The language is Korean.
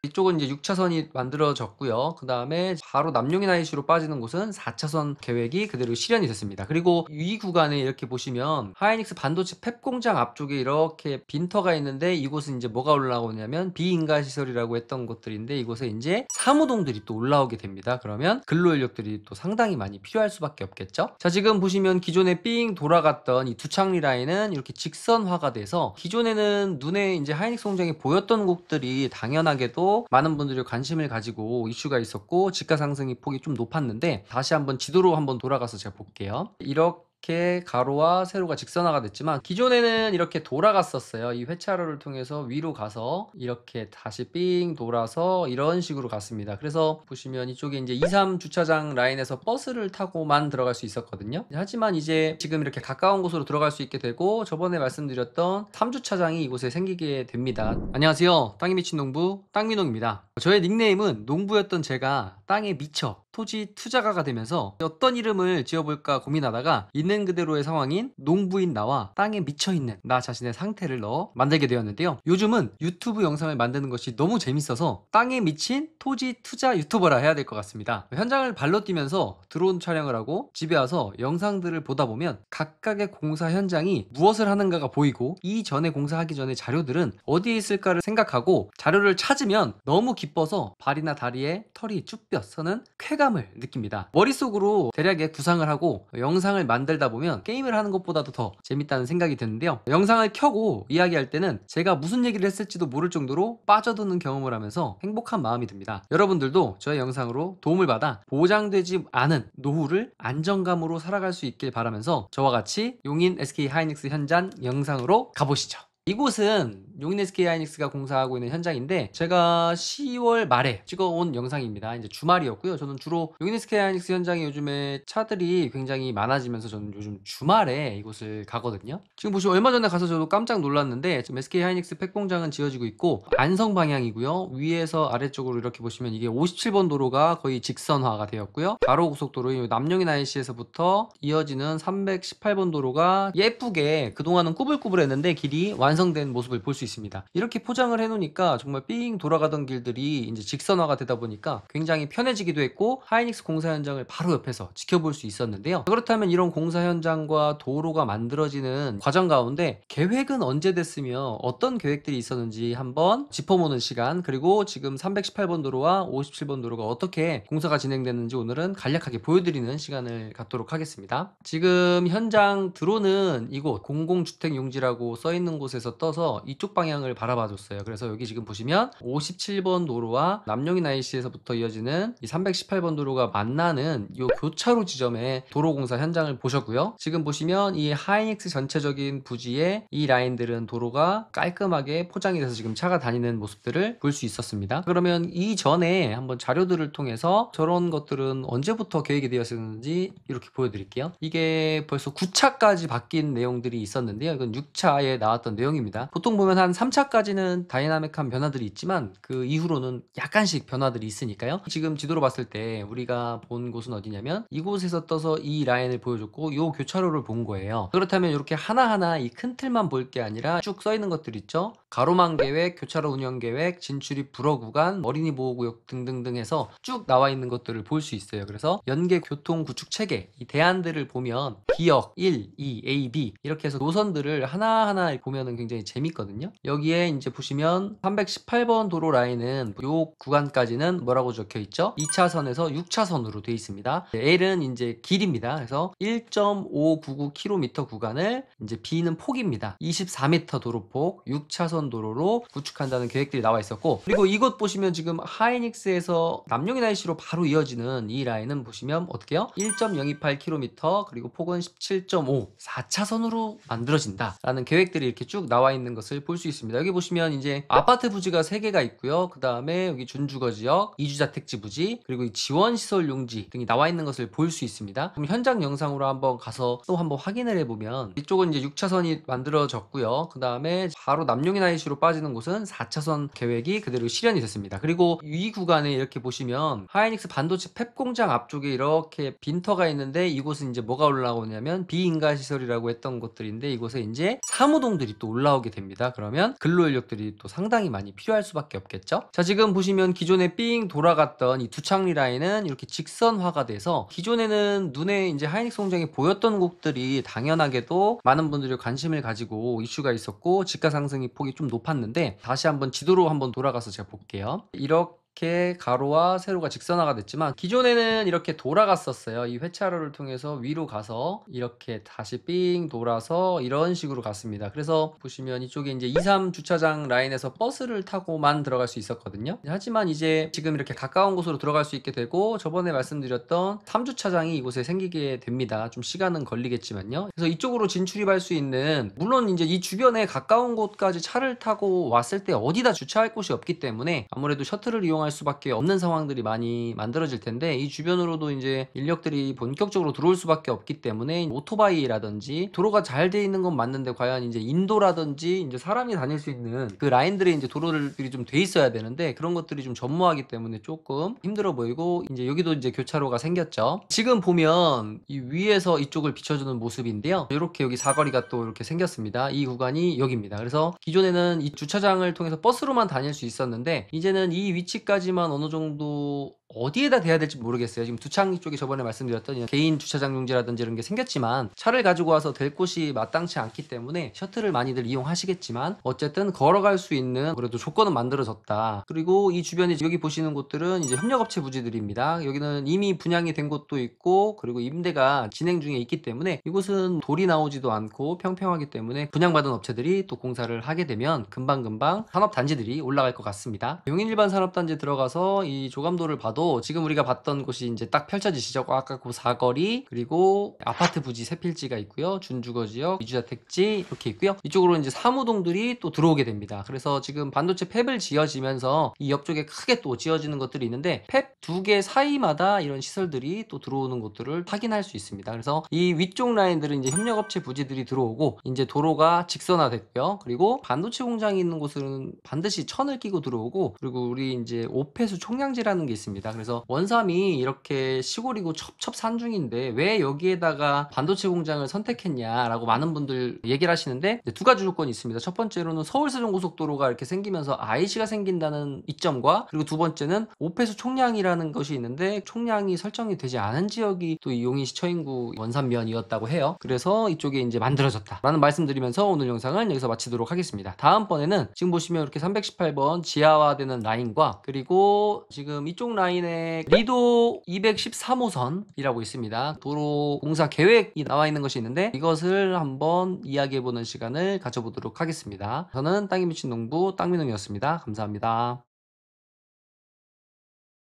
이쪽은 이제 6차선이 만들어졌고요. 그 다음에 바로 남용인 IC로 빠지는 곳은 4차선 계획이 그대로 실현이 됐습니다. 그리고 이 구간에 이렇게 보시면 하이닉스 반도체 팹 공장 앞쪽에 이렇게 빈터가 있는데, 이곳은 이제 뭐가 올라오냐면 비인가 시설이라고 했던 곳들인데, 이곳에 이제 사무동들이 또 올라오게 됩니다. 그러면 근로인력들이 또 상당히 많이 필요할 수밖에 없겠죠. 자, 지금 보시면 기존에 삥 돌아갔던 이 두창리 라인은 이렇게 직선화가 돼서, 기존에는 눈에 이제 하이닉스 공장이 보였던 곳들이 당연하게도 많은 분들이 관심을 가지고 이슈가 있었고 지가 상승의 폭이 좀 높았는데, 다시 한번 지도로 한번 돌아가서 제가 볼게요. 이렇게 가로와 세로가 직선화가 됐지만 기존에는 이렇게 돌아갔었어요. 이 회차로를 통해서 위로 가서 이렇게 다시 삥 돌아서 이런 식으로 갔습니다. 그래서 보시면 이쪽에 이제 2, 3 주차장 라인에서 버스를 타고만 들어갈 수 있었거든요. 하지만 이제 지금 이렇게 가까운 곳으로 들어갈 수 있게 되고, 저번에 말씀드렸던 3주차장이 이곳에 생기게 됩니다. 안녕하세요, 땅에 미친 농부 땅민홍입니다. 저의 닉네임은 농부였던 제가 땅에 미쳐 토지 투자가가 되면서 어떤 이름을 지어볼까 고민하다가 있는 그대로의 상황인 농부인 나와 땅에 미쳐있는 나 자신의 상태를 넣어 만들게 되었는데요. 요즘은 유튜브 영상을 만드는 것이 너무 재밌어서 땅에 미친 토지 투자 유튜버라 해야 될 것 같습니다. 현장을 발로 뛰면서 드론 촬영을 하고 집에 와서 영상들을 보다 보면 각각의 공사 현장이 무엇을 하는가가 보이고, 이전에 공사하기 전에 자료들은 어디에 있을까를 생각하고 자료를 찾으면 너무 기뻐서 발이나 다리에 털이 쭈뼛 서는 쾌감을 느낍니다. 머릿속으로 대략의 구상을 하고 영상을 만들다 보면 게임을 하는 것보다도 더 재밌다는 생각이 드는데요. 영상을 켜고 이야기할 때는 제가 무슨 얘기를 했을지도 모를 정도로 빠져드는 경험을 하면서 행복한 마음이 듭니다. 여러분들도 저의 영상으로 도움을 받아 보장되지 않은 노후를 안정감으로 살아갈 수 있길 바라면서 저와 같이 용인 SK 하이닉스 현장 영상으로 가보시죠. 이곳은 용인 SK 하이닉스가 공사하고 있는 현장인데, 제가 10월 말에 찍어온 영상입니다. 이제 주말이었고요. 저는 주로 용인 SK 하이닉스 현장에 요즘에 차들이 굉장히 많아지면서 저는 요즘 주말에 이곳을 가거든요. 지금 보시면 얼마 전에 가서 저도 깜짝 놀랐는데, 지금 SK 하이닉스 팩 공장은 지어지고 있고 안성 방향이고요. 위에서 아래쪽으로 이렇게 보시면 이게 57번 도로가 거의 직선화가 되었고요. 가로 고속도로 남용인 IC에서부터 이어지는 318번 도로가 예쁘게 그동안은 꾸불꾸불했는데 길이 완성된 모습을 볼 수 있습니다. 이렇게 포장을 해놓으니까 정말 삥 돌아가던 길들이 이제 직선화가 되다 보니까 굉장히 편해지기도 했고, 하이닉스 공사 현장을 바로 옆에서 지켜볼 수 있었는데요. 그렇다면 이런 공사 현장과 도로가 만들어지는 과정 가운데 계획은 언제 됐으며 어떤 계획들이 있었는지 한번 짚어보는 시간, 그리고 지금 318번 도로와 57번 도로가 어떻게 공사가 진행됐는지 오늘은 간략하게 보여드리는 시간을 갖도록 하겠습니다. 지금 현장 드론은 이곳 공공주택 용지라고 써있는 곳에서 떠서 이쪽 방향을 바라봐 줬어요. 그래서 여기 지금 보시면 57번 도로와 남용인 IC에서부터 이어지는 이 318번 도로가 만나는 이 교차로 지점의 도로공사 현장을 보셨고요. 지금 보시면 이 하이닉스 전체적인 부지의 이 라인들은 도로가 깔끔하게 포장이 돼서 지금 차가 다니는 모습들을 볼 수 있었습니다. 그러면 이전에 한번 자료들을 통해서 저런 것들은 언제부터 계획이 되었는지 이렇게 보여드릴게요. 이게 벌써 9차까지 바뀐 내용들이 있었는데요. 이건 6차에 나왔던 내용입니다. 보통 보면 한 3차까지는 다이나믹한 변화들이 있지만 그 이후로는 약간씩 변화들이 있으니까요. 지금 지도로 봤을 때 우리가 본 곳은 어디냐면 이곳에서 떠서 이 라인을 보여줬고 요 교차로를 본 거예요. 그렇다면 이렇게 하나하나 이 큰 틀만 볼 게 아니라 쭉 써있는 것들 있죠. 가로망 계획, 교차로 운영 계획, 진출입 불허 구간, 어린이 보호구역 등등등 해서 쭉 나와 있는 것들을 볼 수 있어요. 그래서 연계 교통 구축 체계, 이 대안들을 보면 B역 1, 2, A, B 이렇게 해서 노선들을 하나하나 보면은 굉장히 재밌거든요. 여기에 이제 보시면 318번 도로 라인은 요 구간까지는 뭐라고 적혀 있죠? 2차선에서 6차선으로 되어 있습니다. L은 이제 길입니다. 그래서 1.599km 구간을 이제 B는 폭입니다. 24m 도로폭 6차선 도로로 구축한다는 계획들이 나와 있었고, 그리고 이곳 보시면 지금 하이닉스에서 남용인 IC로 바로 이어지는 이 라인은 보시면 어떻게요? 1.028km 그리고 폭은 17.5 4차선으로 만들어진다 라는 계획들이 이렇게 쭉 나와 있는 것을 볼 수 있습니다. 여기 보시면 이제 아파트 부지가 3개가 있고요. 그 다음에 여기 준주거 지역, 이주자택지 부지, 그리고 이 지원시설 용지 등이 나와 있는 것을 볼 수 있습니다. 그럼 현장 영상으로 한번 가서 또 한번 확인을 해보면, 이쪽은 이제 6차선이 만들어졌고요. 그 다음에 바로 남용인 IC로 빠지는 곳은 4차선 계획이 그대로 실현이 됐습니다. 그리고 이 구간에 이렇게 보시면 하이닉스 반도체 팹 공장 앞쪽에 이렇게 빈터가 있는데, 이곳은 이제 뭐가 올라오냐면 비인가 시설이라고 했던 곳들인데, 이곳에 이제 사무동들이 또 올라오게 됩니다. 그러면 근로인력들이 또 상당히 많이 필요할 수밖에 없겠죠. 자, 지금 보시면 기존에 삥 돌아갔던 이 두창리 라인은 이렇게 직선화가 돼서 기존에는 눈에 이제 하이닉스 공장이 보였던 곳들이 당연하게도 많은 분들이 관심을 가지고 이슈가 있었고 지가 상승이 폭이 좀 높았는데, 다시 한번 지도로 한번 돌아가서 제가 볼게요. 이렇게 가로와 세로가 직선화가 됐지만 기존에는 이렇게 돌아갔었어요. 이 회차로를 통해서 위로 가서 이렇게 다시 삥 돌아서 이런 식으로 갔습니다. 그래서 보시면 이쪽에 이제 2, 3 주차장 라인에서 버스를 타고만 들어갈 수 있었거든요. 하지만 이제 지금 이렇게 가까운 곳으로 들어갈 수 있게 되고, 저번에 말씀드렸던 3주차장이 이곳에 생기게 됩니다. 좀 시간은 걸리겠지만요. 그래서 이쪽으로 진출입할 수 있는, 물론 이제 이 주변에 가까운 곳까지 차를 타고 왔을 때 어디다 주차할 곳이 없기 때문에 아무래도 셔틀을 이용할 수밖에 없는 상황들이 많이 만들어질 텐데, 이 주변으로도 이제 인력들이 본격적으로 들어올 수밖에 없기 때문에 오토바이라든지 도로가 잘 돼 있는 건 맞는데 과연 이제 인도라든지 이제 사람이 다닐 수 있는 그 라인들이 이제 도로들이 좀 돼 있어야 되는데 그런 것들이 좀 전무하기 때문에 조금 힘들어 보이고, 이제 여기도 이제 교차로가 생겼죠. 지금 보면 이 위에서 이쪽을 비춰주는 모습인데요. 이렇게 여기 사거리가 또 이렇게 생겼습니다. 이 구간이 여기입니다. 그래서 기존에는 이 주차장을 통해서 버스로만 다닐 수 있었는데 이제는 이 위치까지만 어느 정도 어디에다 대야 될지 모르겠어요. 지금 두창리 쪽에 저번에 말씀드렸던 개인 주차장 용지라든지 이런 게 생겼지만 차를 가지고 와서 댈 곳이 마땅치 않기 때문에 셔틀을 많이들 이용하시겠지만 어쨌든 걸어갈 수 있는 그래도 조건은 만들어졌다. 그리고 이 주변에 여기 보시는 곳들은 이제 협력업체 부지들입니다. 여기는 이미 분양이 된 곳도 있고 그리고 임대가 진행 중에 있기 때문에 이곳은 돌이 나오지도 않고 평평하기 때문에 분양받은 업체들이 또 공사를 하게 되면 금방금방 산업단지들이 올라갈 것 같습니다. 용인일반 산업단지에 들어가서 이 조감도를 봐도 지금 우리가 봤던 곳이 이제 딱 펼쳐지시죠. 아까 그 사거리, 그리고 아파트 부지 세 필지가 있고요. 준주거 지역, 이주자택지 이렇게 있고요. 이쪽으로 이제 사무동들이 또 들어오게 됩니다. 그래서 지금 반도체 팹을 지어지면서 이 옆쪽에 크게 또 지어지는 것들이 있는데 팹 두 개 사이마다 이런 시설들이 또 들어오는 것들을 확인할 수 있습니다. 그래서 이 위쪽 라인들은 이제 협력업체 부지들이 들어오고 이제 도로가 직선화됐고요. 그리고 반도체 공장이 있는 곳은 반드시 천을 끼고 들어오고, 그리고 우리 이제 오폐수 총량지라는 게 있습니다. 그래서 원삼이 이렇게 시골이고 첩첩산중인데 왜 여기에다가 반도체 공장을 선택했냐라고 많은 분들 얘기를 하시는데, 두 가지 조건이 있습니다. 첫 번째로는 서울세종고속도로가 이렇게 생기면서 IC가 생긴다는 이점과, 그리고 두 번째는 오폐수 총량이라는 것이 있는데 총량이 설정이 되지 않은 지역이 또 이 용인시 처인구 원삼면이었다고 해요. 그래서 이쪽에 이제 만들어졌다라는 말씀드리면서 오늘 영상을 여기서 마치도록 하겠습니다. 다음번에는 지금 보시면 이렇게 318번 지하화되는 라인과, 그리고 지금 이쪽 라인에 리도 213호선이라고 있습니다. 도로 공사 계획이 나와 있는 것이 있는데 이것을 한번 이야기해보는 시간을 가져보도록 하겠습니다. 저는 땅이 미친 농부 땅민홍이었습니다. 감사합니다.